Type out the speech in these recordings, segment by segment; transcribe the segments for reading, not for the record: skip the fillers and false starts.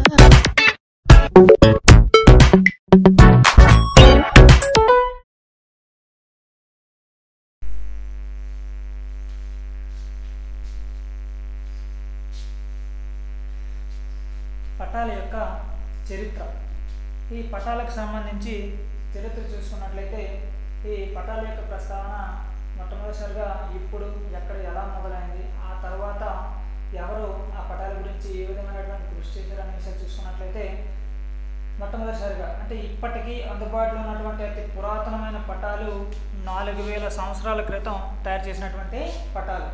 పటాల యొక్క చరిత్ర. ఈ పటాలకు సంబంధించి చరిత్ర చూసుకున్నట్లయితే ఈ పటాల యొక్క ప్రస్తావన మొట్టమొదటిసారిగా ఇప్పుడు ఎక్కడ ఎలా మొదలైంది, ఆ తర్వాత ఎవరు ఆ పటాల గురించి ఏ విధమైనటువంటి కృషి చేశారనే విషయాలు చూసుకున్నట్లయితే మొట్టమొదటిసారిగా అంటే ఇప్పటికీ అందుబాటులో ఉన్నటువంటి అతి పురాతనమైన పటాలు 4000 సంవత్సరాల క్రితం తయారు చేసినటువంటి పటాలు.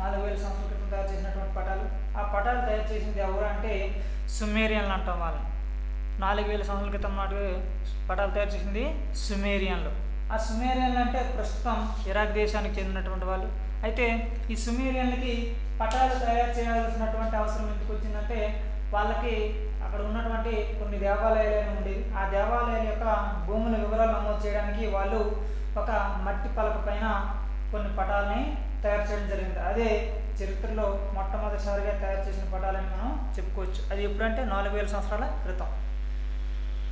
4000 సంవత్సరాల క్రితం తయారు చేసినటువంటి పటాలు. ఆ పటాలు తయారు చేసింది ఎవరు అంటే సుమేరియన్లు అంటాం వాళ్ళని. 4000 సంవత్సరాల క్రితం నాటి పటాలు తయారు చేసింది సుమేరియన్లు. ఆ సుమేరియన్లు అంటే ప్రస్తుతం ఇరాక్ దేశానికి చెందినటువంటి వాళ్ళు. అయితే ఈ సుమేరియన్లకి పటాలు తయారు చేయాల్సినటువంటి అవసరం ఎందుకు వచ్చిందంటే వాళ్ళకి అక్కడ ఉన్నటువంటి కొన్ని దేవాలయాలు ఉండేవి. ఆ దేవాలయాల యొక్క భూముల వివరాలు నమోదు చేయడానికి వాళ్ళు ఒక మట్టి పలక పైన కొన్ని పటాలని తయారు చేయడం జరిగింది. అదే చరిత్రలో మొట్టమొదటిసారిగా తయారు చేసిన పటాలని మనం చెప్పుకోవచ్చు. అది ఎప్పుడంటే 4000 సంవత్సరాల క్రితం.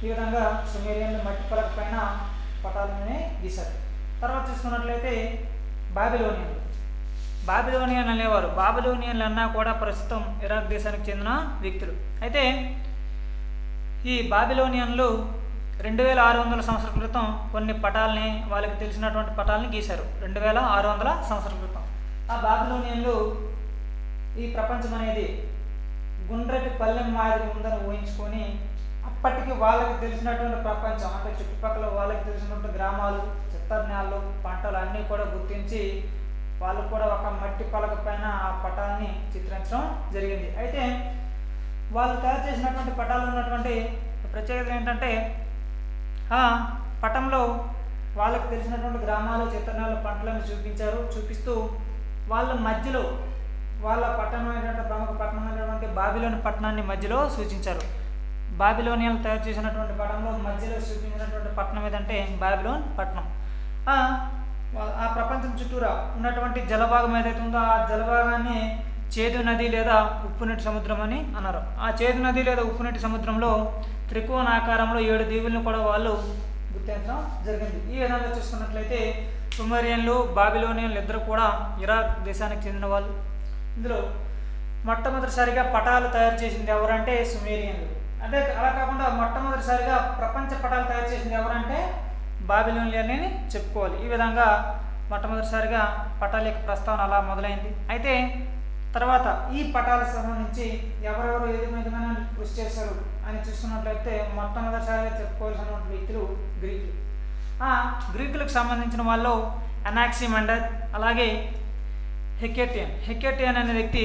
ఈ విధంగా సుమేరియన్లు మట్టి పలక పైన పటాలని గీశారు. తర్వాత చూసుకున్నట్లయితే బాబిలోనియన్ అనేవారు. బాబిలోనియన్లు అన్నా కూడా ప్రస్తుతం ఇరాక్ దేశానికి చెందిన వ్యక్తులు. అయితే ఈ బాబిలోనియన్లు 2600 సంవత్సరాల క్రితం కొన్ని పటాలని వాళ్ళకి తెలిసినటువంటి పటాలని గీశారు. 2600 సంవత్సరాల క్రితం ఆ బాబిలోనియన్లు ఈ ప్రపంచం అనేది గుండ్రటి పల్లెం మాదిరి ఉందని ఊహించుకొని అప్పటికి వాళ్ళకి తెలిసినటువంటి ప్రపంచం అంటే చుట్టుపక్కల వాళ్ళకి తెలిసినటువంటి గ్రామాలు, చిత్తజ్ఞాలు, పంటలు అన్నీ కూడా గుర్తించి వాళ్ళు కూడా ఒక మట్టి పలక పైన ఆ పటాన్ని చిత్రించడం జరిగింది. అయితే వాళ్ళు తయారు చేసినటువంటి పటాలు ఉన్నటువంటి ప్రత్యేకత ఏంటంటే ఆ పటంలో వాళ్ళకి తెలిసినటువంటి గ్రామాలు, చిత్తజ్ఞాలు, పంటలను చూపిస్తూ వాళ్ళ మధ్యలో వాళ్ళ పట్టణమైనటువంటి ప్రముఖ పట్టణమైనటువంటి బాబిలోని పట్టణాన్ని మధ్యలో సూచించారు. బాబిలోనియన్లు తయారు చేసినటువంటి పటంలో మధ్యలో సూచించినటువంటి పట్టణం ఏదంటే బాబిలోన్ పట్టణం. ఆ ప్రపంచం చుట్టూరా ఉన్నటువంటి జలభాగం ఏదైతే ఉందో ఆ జలభాగాన్ని చేదు నది లేదా ఉప్పునీటి సముద్రం అని అన్నారు. ఆ చేదు నది లేదా ఉప్పునీటి సముద్రంలో త్రికోణాకారంలో 7 దీవులను కూడా వాళ్ళు గుర్తించడం జరిగింది. ఈ విధంగా చూసుకున్నట్లయితే సుమేరియన్లు, బాబిలోనియన్లు ఇద్దరు కూడా ఇరాక్ దేశానికి చెందిన వాళ్ళు. ఇందులో మొట్టమొదటిసారిగా పటాలు తయారు చేసింది ఎవరంటే సుమేరియన్లు. అంటే అలా కాకుండా మొట్టమొదటిసారిగా ప్రపంచ పటాలు తయారు చేసింది ఎవరంటే బాబిలోనియన్లు అని చెప్పుకోవాలి. ఈ విధంగా మొట్టమొదటిసారిగా పటాల యొక్క ప్రస్తావన అలా మొదలైంది. అయితే తర్వాత ఈ పటాలకు సంబంధించి ఎవరెవరు ఏ విధమైన కృషి చేశారు అని చూసుకున్నట్లయితే మొట్టమొదటిసారిగా చెప్పుకోవాల్సిన వ్యక్తులు గ్రీకులు. ఆ గ్రీకులకు సంబంధించిన వాళ్ళు అనాక్సిమండర్, అలాగే హెకేటియన్ అనే వ్యక్తి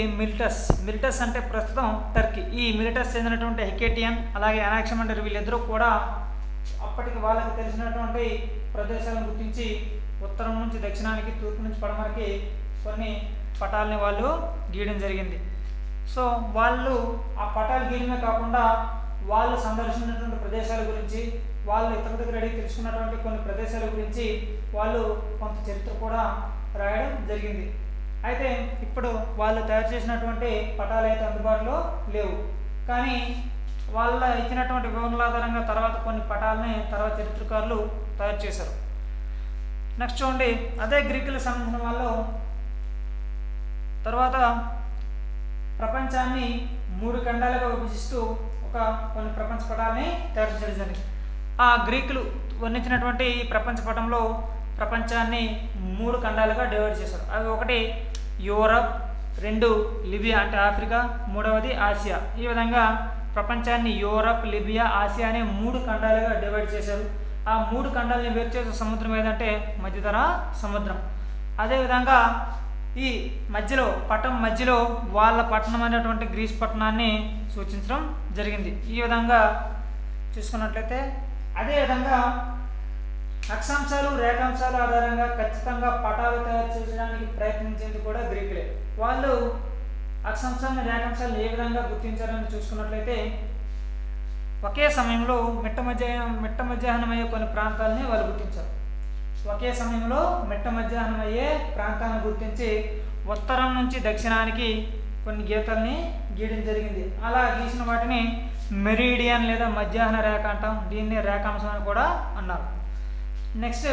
మిలిటస్ అంటే ప్రస్తుతం టర్కీ. ఈ మిలిటస్ చెందినటువంటి హెకేటియన్ అలాగే అనాక్సిమండర్ వీళ్ళిద్దరూ కూడా అప్పటికి వాళ్ళకి తెలిసినటువంటి ప్రదేశాలను గుర్తించి ఉత్తరం నుంచి దక్షిణానికి, తూర్పు నుంచి పడమరకి కొన్ని పటాలని వాళ్ళు గీయడం జరిగింది. సో వాళ్ళు ఆ పటాలు గీయడమే కాకుండా వాళ్ళు సందర్శించినటువంటి ప్రదేశాల గురించి, వాళ్ళు ఇతరుల దగ్గర అడిగి తెలుసుకున్నటువంటి కొన్ని ప్రదేశాల గురించి వాళ్ళు కొంత చరిత్ర కూడా రాయడం జరిగింది. అయితే ఇప్పుడు వాళ్ళు తయారు చేసినటువంటి పటాలు అయితే అందుబాటులో లేవు, కానీ వాళ్ళ ఇచ్చినటువంటి వివరణల ఆధారంగా తర్వాత కొన్ని పటాలని తర్వాత చరిత్రకారులు తయారు చేశారు. నెక్స్ట్ చూడండి, అదే గ్రీకులకు సంబంధించిన వాళ్ళు తర్వాత ప్రపంచాన్ని 3 ఖండాలుగా విభజిస్తూ కొన్ని ప్రపంచ పటాలని తయారు చేయడం జరిగింది. ఆ గ్రీకులు వర్ణించినటువంటి ఈ ప్రపంచ పటంలో ప్రపంచాన్ని 3 ఖండాలుగా డివైడ్ చేశారు. అవి ఒకటి యూరప్, 2 లిబియా అంటే ఆఫ్రికా, 3వది ఆసియా. ఈ విధంగా ప్రపంచాన్ని యూరప్, లిబియా, ఆసియా అనే 3 ఖండాలుగా డివైడ్ చేశారు. ఆ 3 ఖండాలని వేరు చేసే సముద్రం ఏదంటే మధ్యధరా సముద్రం. అదేవిధంగా ఈ పటం మధ్యలో వాళ్ళ పట్టణమైనటువంటి గ్రీస్ పట్టణాన్ని సూచించడం జరిగింది. ఈ విధంగా చూసుకున్నట్లయితే అదేవిధంగా అక్షాంశాలు, రేఖాంశాల ఆధారంగా ఖచ్చితంగా పటాలు తయారు చేయడానికి ప్రయత్నించేందుకు కూడా గ్రీకులే. వాళ్ళు అక్షాంశాలను, రేఖాంశాలను ఏ విధంగా గుర్తించారని చూసుకున్నట్లయితే ఒకే సమయంలో మిట్ట మధ్యాహ్నమయ్యే కొన్ని ప్రాంతాలని వాళ్ళు గుర్తించారు. ఒకే సమయంలో మిట్ట మధ్యాహ్నమయ్యే ప్రాంతాలను గుర్తించి ఉత్తరం నుంచి దక్షిణానికి కొన్ని గీతల్ని గీయడం జరిగింది. అలా గీసిన వాటిని మెరీడియన్ లేదా మధ్యాహ్న రేఖ అంటాం, దీన్ని రేఖాంశం అని కూడా అన్నారు. నెక్స్ట్,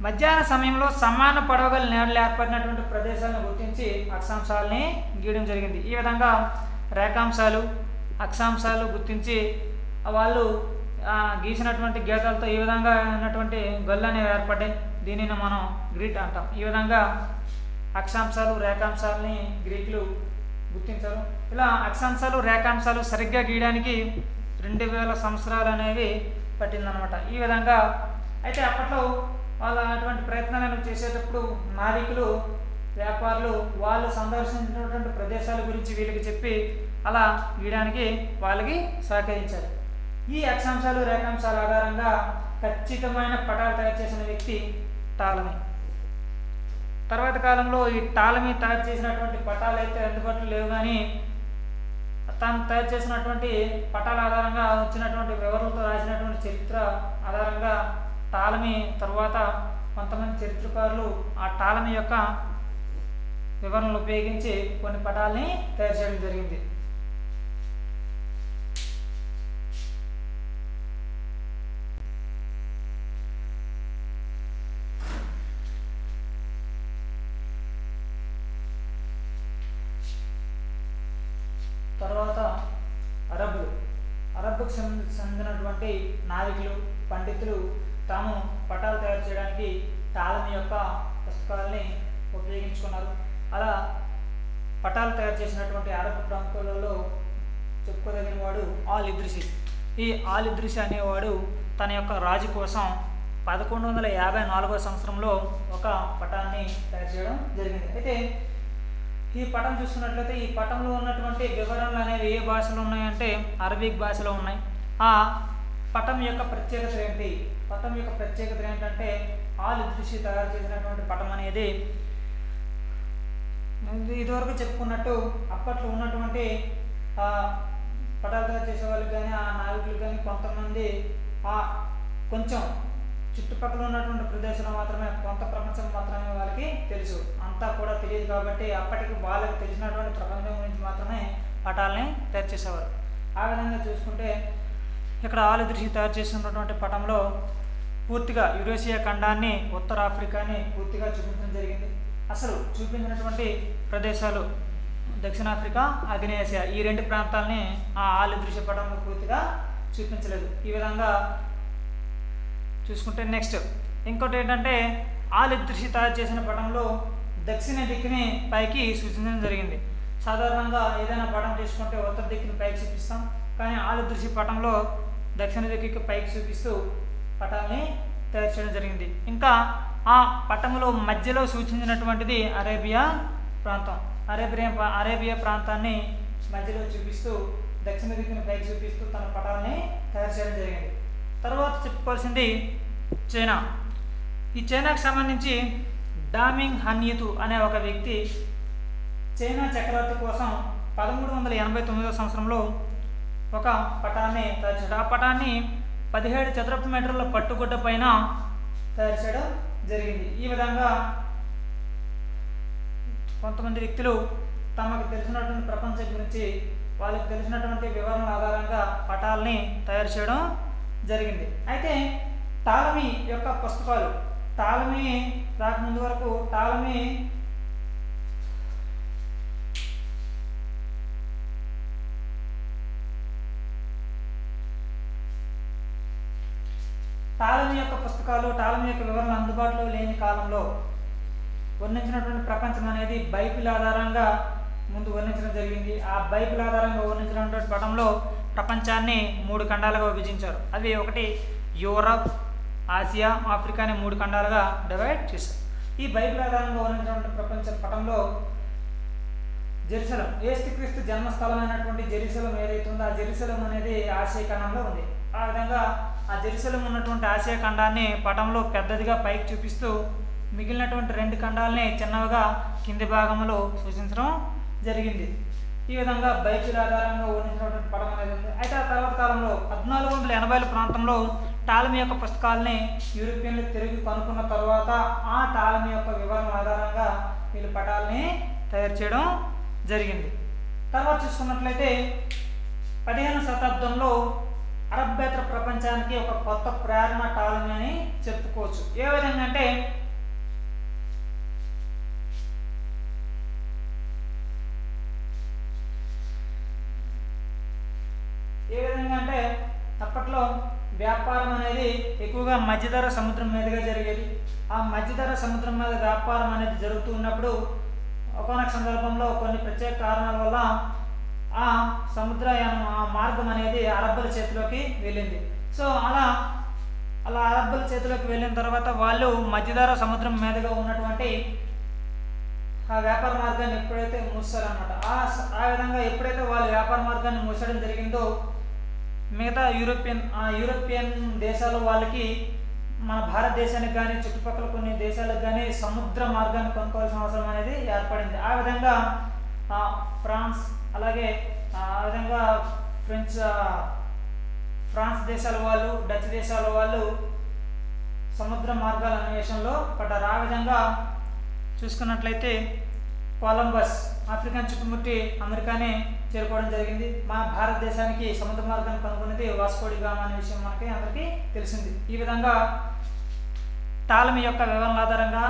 మధ్యాహ్న సమయంలో సమాన పొడవుగల నేలలు ఏర్పడినటువంటి ప్రదేశాలను గుర్తించి అక్షాంశాలని గీయడం జరిగింది. ఈ విధంగా రేఖాంశాలు అక్షాంశాలు గుర్తించి వాళ్ళు గీసినటువంటి గీతాలతో ఈ విధంగా ఉన్నటువంటి గళ్ళు అనేవి ఏర్పడ్డాయి. దీనిని మనం గ్రిడ్ అంటాం. ఈ విధంగా అక్షాంశాలు రేఖాంశాలని గ్రీకులు గుర్తించారు. ఇలా అక్షాంశాలు రేఖాంశాలు సరిగ్గా గీయడానికి 2000 సంవత్సరాలు అనేవి పట్టిందనమాట. ఈ విధంగా అయితే అప్పట్లో వాళ్ళు అటువంటి ప్రయత్నాలను చేసేటప్పుడు నావికులు వ్యాపారులు వాళ్ళు సందర్శించినటువంటి ప్రదేశాల గురించి వీళ్ళకి చెప్పి అలా గీయడానికి వాళ్ళకి సహకరించారు. ఈ అక్షాంశాలు రేఖాంశాల ఆధారంగా ఖచ్చితమైన పటాలు తయారు చేసిన వ్యక్తి టాలమీ. తర్వాత కాలంలో ఈ టాలమీ తయారు చేసినటువంటి పటాలు అయితే అందుబాటులో లేవు, కానీ తాను తయారు చేసినటువంటి పటాల ఆధారంగా వచ్చినటువంటి వివరాలతో రాసినటువంటి చరిత్ర ఆధారంగా టాలమీ తరువాత కొంతమంది చరిత్రకారులు ఆ టాలమీ యొక్క వివరణలు ఉపయోగించి కొన్ని పటాలని తయారు చేయడం జరిగింది. తర్వాత అరబ్బుకు చెందినటువంటి నావికులు పండితులు తాము పటాలు తయారు చేయడానికి టాలమీ యొక్క పుస్తకాలని ఉపయోగించుకున్నారు. అలా పటాలు తయారు చేసినటువంటి అరబ్ ప్రముఖులలో చెప్పుకోదగిన వాడు ఆల్ ఇద్రిసి. ఈ ఆల్ ఇద్రిసి అనేవాడు తన యొక్క రాజు కోసం 1154వ సంవత్సరంలో ఒక పటాన్ని తయారు చేయడం జరిగింది. అయితే ఈ పటం చూస్తున్నట్లయితే ఈ పటంలో ఉన్నటువంటి వివరణలు అనేవి ఏ భాషలో ఉన్నాయంటే అరబిక్ భాషలో ఉన్నాయి. ఆ పటం యొక్క ప్రత్యేకత ఏంటి? పటం యొక్క ప్రత్యేకత ఏంటంటే ఆల్ ఇద్రిసి తయారు చేసినటువంటి పటం అనేది ఇదివరకు చెప్పుకున్నట్టు అప్పట్లో ఉన్నటువంటి పటాలు తయారు చేసే వాళ్ళకి కానీ ఆ నావికులు కానీ కొంతమంది కొంచెం చుట్టుపక్కల ఉన్నటువంటి ప్రదేశంలో మాత్రమే, కొంత ప్రపంచం మాత్రమే వాళ్ళకి తెలుసు, అంతా కూడా తెలియదు. కాబట్టి అప్పటికి వాళ్ళకి తెలిసినటువంటి ప్రపంచం గురించి మాత్రమే పటాలని తయారు చేసేవారు. ఆ విధంగా చూసుకుంటే ఇక్కడ ఆల్ ఇద్రిసి తయారు చేసినటువంటి పటంలో పూర్తిగా యురేషియా ఖండాన్ని, ఉత్తర ఆఫ్రికాని పూర్తిగా చూపించడం జరిగింది. అసలు చూపించినటువంటి ప్రదేశాలు దక్షిణాఫ్రికా, ఆగ్నేయాసియా ఈ 2 ప్రాంతాలని ఆ ఆల్ ఇద్రిసి పటంలో పూర్తిగా చూపించలేదు. ఈ విధంగా చూసుకుంటే నెక్స్ట్ ఇంకోటి ఏంటంటే ఆల్ ఇద్రిసి తయారు చేసిన పటంలో దక్షిణ దిక్కుని పైకి సూచించడం జరిగింది. సాధారణంగా ఏదైనా పటం తీసుకుంటే ఉత్తర దిక్కుని పైకి చూపిస్తాం, కానీ ఆల్ ఇద్రిసి పటంలో దక్షిణ దిక్కుకి పైకి చూపిస్తూ పటాన్ని తయారు చేయడం జరిగింది. ఇంకా ఆ పటంలో మధ్యలో సూచించినటువంటిది అరేబియా ప్రాంతం. అరేబియా ప్రాంతాన్ని మధ్యలో చూపిస్తూ దక్షిణ దిక్కుని పైకి చూపిస్తూ తన పటాన్ని తయారు చేయడం జరిగింది. తర్వాత చెప్పుకోవాల్సింది చైనా. ఈ చైనాకు సంబంధించి డామింగ్ హన్యూతు అనే ఒక వ్యక్తి చైనా చక్రవర్తి కోసం 1389వ సంవత్సరంలో ఒక పటాన్ని తయారు చేయడం. ఆ పటాన్ని 17 చదరపు మీటర్ల పట్టుగుడ్డ పైన తయారు చేయడం జరిగింది. ఈ విధంగా కొంతమంది వ్యక్తులు తమకు తెలిసినటువంటి ప్రపంచం గురించి వాళ్ళకి తెలిసినటువంటి వివరణల ఆధారంగా పటాలని తయారు చేయడం జరిగింది. అయితే టాలమీ యొక్క పుస్తకాలు, టాలమీ రాకముందు వరకు టాలమీ యొక్క పుస్తకాలు, టాలమీ యొక్క వివరణలు అందుబాటులో లేని కాలంలో వర్ణించినటువంటి ప్రపంచం అనేది బైబిల్ ఆధారంగా ముందు వర్ణించడం జరిగింది. ఆ బైబిల్ ఆధారంగా వర్ణించినటువంటి పటంలో ప్రపంచాన్ని 3 ఖండాలుగా విభజించారు. అవి ఒకటి యూరప్, ఆసియా, ఆఫ్రికా అనే 3 ఖండాలుగా డివైడ్ చేశారు. ఈ బైబిల్ ఆధారంగా వర్ణించినటువంటి ప్రపంచ పటంలో జెరూసలేం, యేసుక్రీస్తు జన్మస్థలమైనటువంటి జెరూసలేం ఏదైతే ఉందో ఆ జెరూసలేం అనేది ఆసియా ఖండంలో ఉంది. ఆ విధంగా ఆ జెరూసలేం ఉన్నటువంటి ఆసియా ఖండాన్ని పటంలో పెద్దదిగా పైకి చూపిస్తూ మిగిలినటువంటి 2 ఖండాలని చిన్నవిగా కింది భాగంలో సూచించడం జరిగింది. ఈ విధంగా బైబిల్ ఆధారంగా వర్ణించినటువంటి పటం అనేది ఉంది. అయితే ఆ తర్వాత కాలంలో 1480ల ప్రాంతంలో టాలమీ యొక్క పుస్తకాలని యూరోపియన్లు తిరిగి కనుక్కున్న తర్వాత ఆ టాలమీ యొక్క వివరణ ఆధారంగా వీళ్ళు పటాలని తయారు చేయడం జరిగింది. తర్వాత చూసుకున్నట్లయితే 15వ శతాబ్దంలో అరబ్బేతర ప్రపంచానికి ఒక కొత్త ప్రేరణ టాలమీ అని చెప్పుకోవచ్చు. ఏ విధంగా అంటే అప్పట్లో వ్యాపారం అనేది ఎక్కువగా మధ్యధరా సముద్రం మీదుగా జరిగేది. ఆ మధ్యధరా సముద్రం మీద వ్యాపారం అనేది జరుగుతూ ఉన్నప్పుడు ఒకానొక సందర్భంలో కొన్ని ప్రత్యేక కారణాల వల్ల ఆ సముద్రయానం ఆ మార్గం అనేది అరబ్బుల చేతిలోకి వెళ్ళింది. సో అలా అరబ్బుల చేతిలోకి వెళ్ళిన తర్వాత వాళ్ళు మధ్యధరా సముద్రం మీదుగా ఉన్నటువంటి ఆ వ్యాపార మార్గాన్ని ఎప్పుడైతే మూసారన్నమాట, ఆ విధంగా ఎప్పుడైతే వాళ్ళు వ్యాపార మార్గాన్ని మూసడం జరిగిందో మిగతా యూరోపియన్ దేశాల వాళ్ళకి మన భారతదేశానికి కానీ చుట్టుపక్కల కొన్ని దేశాలకు కానీ సముద్ర మార్గాన్ని కొనుక్కోవాల్సిన అవసరం అనేది ఏర్పడింది. ఆ విధంగా ఫ్రాన్స్ అలాగే ఆ విధంగా ఫ్రాన్స్ దేశాల వాళ్ళు, డచ్ దేశాల వాళ్ళు సముద్ర మార్గాల అన్వేషణలో పడ్డారు. ఆ విధంగా చూసుకున్నట్లయితే కొలంబస్ ఆఫ్రికాను చుట్టుముట్టి అమెరికాని చేరుకోవడం జరిగింది. మన భారతదేశానికి సముద్ర మార్గాన్ని కనుగొన్నది వాస్కో డి గామా అనే విషయం మనకి అందరికీ తెలిసింది. ఈ విధంగా టాలమీ యొక్క వివరణ ఆధారంగా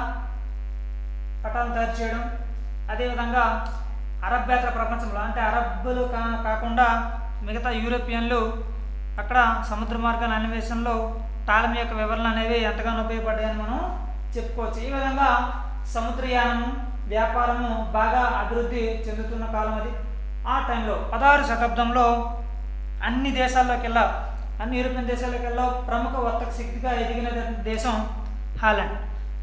పటాలను తయారు చేయడం, అదేవిధంగా అరబ్బేతర ప్రపంచంలో అంటే అరబ్బులు కాకుండా మిగతా యూరోపియన్లు అక్కడ సముద్ర మార్గాల అన్వేషణలో టాలమీ యొక్క వివరణ అనేవి ఎంతగానో ఉపయోగపడ్డాయని మనం చెప్పుకోవచ్చు. ఈ విధంగా సముద్రయానము వ్యాపారము బాగా అభివృద్ధి చెందుతున్న కాలం అది. ఆ టైంలో 16వ శతాబ్దంలో అన్ని దేశాల్లోకెల్లా అన్ని యూరోపియన్ దేశాలకెల్లా ప్రముఖ వర్తక శక్తిగా ఎదిగిన దేశం హాలాండ్.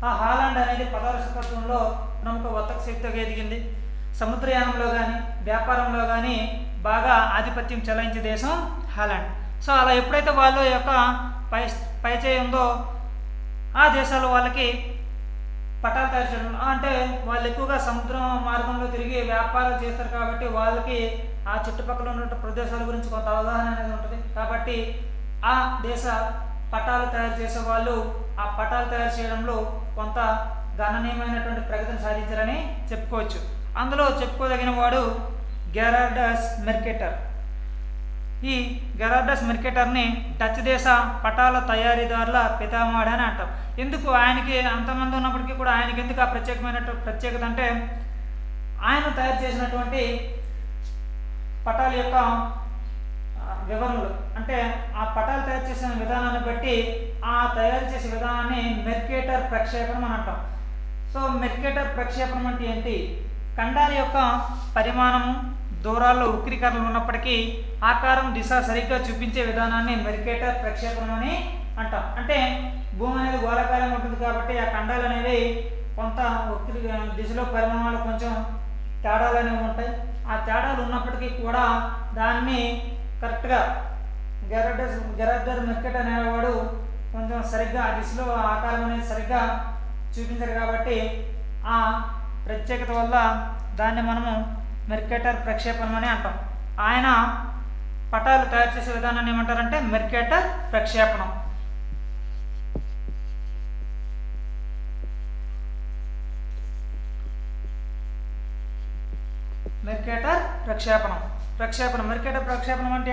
ఆ హాలాండ్ అనేది 16వ శతాబ్దంలో ప్రముఖ వర్తక శక్తిగా ఎదిగింది. సముద్రయానంలో కానీ వ్యాపారంలో కానీ బాగా ఆధిపత్యం చెలాయించే దేశం హాలాండ్. సో అలా ఎప్పుడైతే వాళ్ళ యొక్క పైచేయి ఉందో ఆ దేశాల వాళ్ళకి పటాలు తయారు చేయడం అంటే వాళ్ళు ఎక్కువగా సముద్ర మార్గంలో తిరిగి వ్యాపారాలు చేస్తారు కాబట్టి వాళ్ళకి ఆ చుట్టుపక్కల ఉన్న ప్రదేశాల గురించి కొంత అవగాహన అనేది ఉంటుంది. కాబట్టి ఆ దేశ పటాలు తయారు చేసే వాళ్ళు ఆ పటాలు తయారు చేయడంలో కొంత గణనీయమైనటువంటి ప్రగతిని సాధించారని చెప్పుకోవచ్చు. అందులో చెప్పుకోదగిన వాడు గెరార్డస్ మెర్కేటర్. ఈ గెరార్డస్ మెర్కేటర్ని డచ్ దేశ పటాల తయారీదారుల పితామహుడు అని అంటాం. ఎందుకు ఆయనకి అంతమంది ఉన్నప్పటికీ కూడా ఆయనకి ఎందుకు ఆ ప్రత్యేకత అంటే ఆయన తయారు చేసినటువంటి పటాల యొక్క వివరణలు అంటే ఆ పటాలు తయారు చేసిన విధానాన్ని బట్టి ఆ తయారు చేసే విధానాన్ని మెర్కేటర్ ప్రక్షేపణం అని అంటాం. సో మెర్కేటర్ ప్రక్షేపణం అంటే ఏంటి? ఖండాల యొక్క పరిమాణము దూరాల్లో ఉక్రీకరణలు ఉన్నప్పటికీ ఆకారం దిశ సరిగ్గా చూపించే విధానాన్ని మెర్కేటర్ ప్రక్షేపణం అని అంటాం. అంటే భూమి అనేది గోళాకారంగా ఉంటుంది కాబట్టి ఆ ఖండాలు అనేవి కొంత దిశలో పరిమాణాలు కొంచెం తేడాలు అనేవి ఉంటాయి. ఆ తేడాలు ఉన్నప్పటికీ కూడా దాన్ని కరెక్ట్గా గెరార్డస్ మెర్కేటర్ అనేవాడు కొంచెం సరిగ్గా ఆ దిశలో ఆకారం అనేది సరిగ్గా చూపించారు కాబట్టి ఆ ప్రత్యేకత వల్ల దాన్ని మనము మెర్కేటర్ ప్రక్షేపణం అని అంటాం. ఆయన పటాలు తయారు చేసే విధానాన్ని ఏమంటారంటే మెర్కేటర్ ప్రక్షేపణం. మెర్కేటర్ ప్రక్షేపణం మెర్కేటర్ ప్రక్షేపణం అంటే